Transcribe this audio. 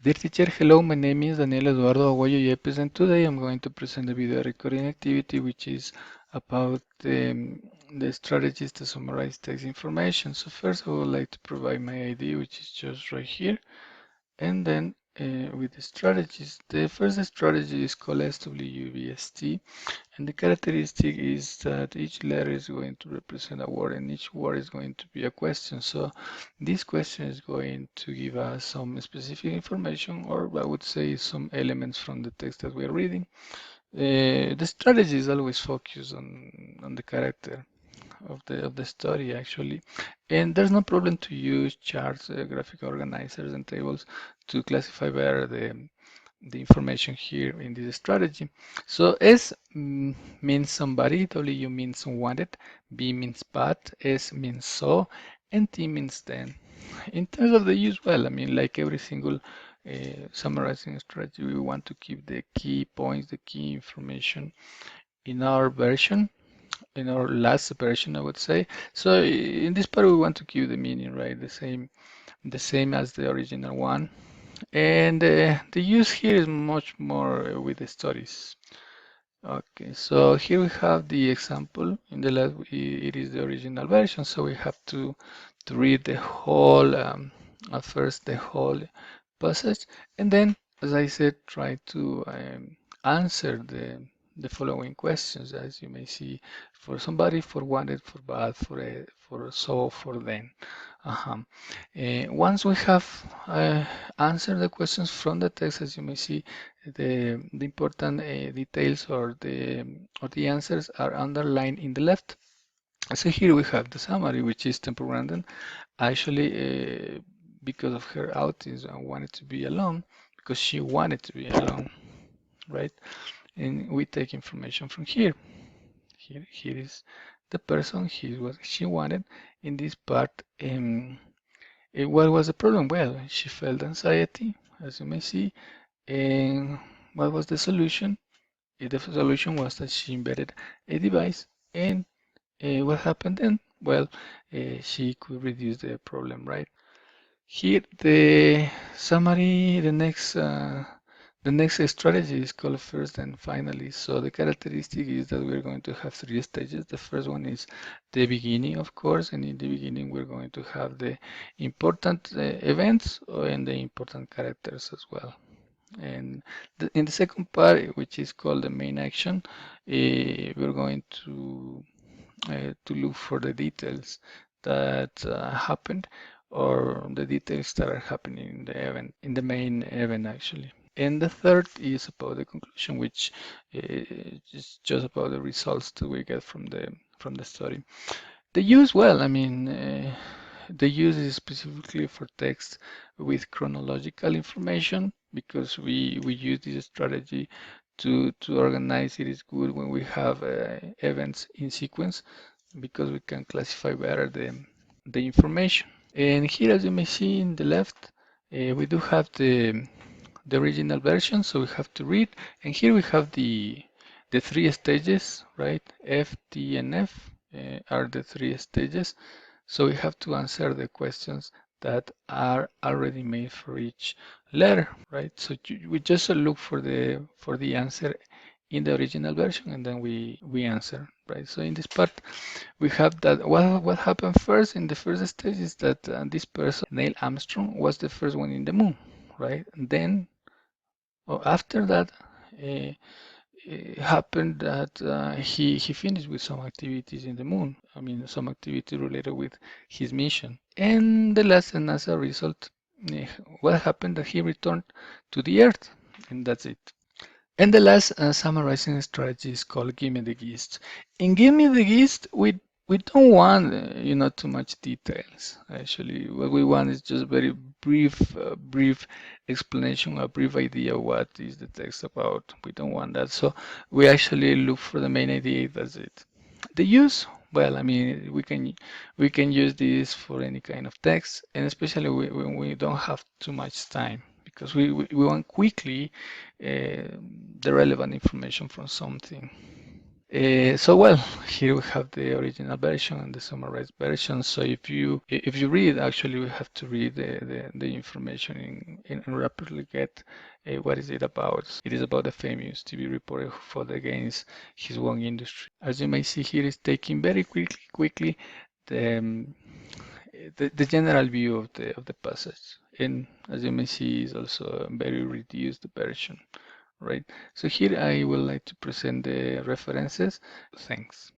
Dear teacher, hello, my name is Daniel Eduardo Aguayo Yepes, and today I'm going to present a video recording activity which is about the strategies to summarize text information. So first I would like to provide my ID, which is just right here, and then with the strategies. The first strategy is called SWVST, and the characteristic is that each letter is going to represent a word and each word is going to be a question. So this question is going to give us some specific information, or I would say some elements from the text that we are reading. The strategy is always focused on the character of the story actually, and there's no problem to use charts, graphic organizers, and tables to classify better the information here in this strategy. So S means somebody, W means wanted, B means but, S means so, and T means then. In terms of the use, well, I mean, like every single summarizing strategy, we want to keep the key points, the key information in our version, in our last version, I would say. So in this part, we want to keep the meaning, right? The same as the original one. And the use here is much more with the stories. Okay, so here we have the example. In the left, it is the original version, so we have to read the whole, at first the whole passage, and then, as I said, try to answer the following questions, as you may see, for somebody, for wanted, for bad, for so, for then. Uh-huh. Once we have answered the questions from the text, as you may see, the important details or the answers are underlined in the left. So here we have the summary, which is Temple Grandin. Actually, because of her autism, wanted to be alone because she wanted to be alone, right? And we take information from here. Here is the person. Here's what she wanted. In this part, what was the problem? Well, she felt anxiety, as you may see. And what was the solution? The solution was that she embedded a device. And what happened then? Well, she could reduce the problem, right? Here, the summary, the next strategy is called first and finally. So the characteristic is that we're going to have three stages. The first one is the beginning, of course, and in the beginning we're going to have the important events and the important characters as well. And in the second part, which is called the main action, we're going to look for the details that happened or the details that are happening in the event, in the main event actually. And the third is about the conclusion, which is just about the results that we get from the study. The use, well, I mean, the use is specifically for text with chronological information because we use this strategy to organize. It is good when we have events in sequence because we can classify better the information. And here, as you may see in the left, we do have the original version, so we have to read. And here we have the three stages, right? F, T, and F are the three stages. So we have to answer the questions that are already made for each letter, right? So we just look for the answer in the original version, and then we answer, right? So in this part, we have that what happened first in the first stage is that this person, Neil Armstrong, was the first one in the moon, right? And then after that, it happened that he finished with some activities in the moon. I mean, some activity related with his mission. And the last, and as a result, eh, what happened that he returned to the Earth, and that's it. And the last summarizing strategy is called Give Me the Gist. In Give Me the Gist, we don't want too much details. Actually, what we want is just very brief explanation, a brief idea of what is the text about. We don't want that. So we actually look for the main idea. That's it. The use, well, I mean, we can use this for any kind of text, and especially when we don't have too much time, because we want quickly the relevant information from something. So well, here we have the original version and the summarized version. So if you read, actually, we have to read the information in rapidly get what is it about. It is about a famous TV reporter who fought against his own industry. As you may see here, is taking very quickly the, the general view of the passage. And as you may see, is also a very reduced version, right? So here I would like to present the references. Thanks.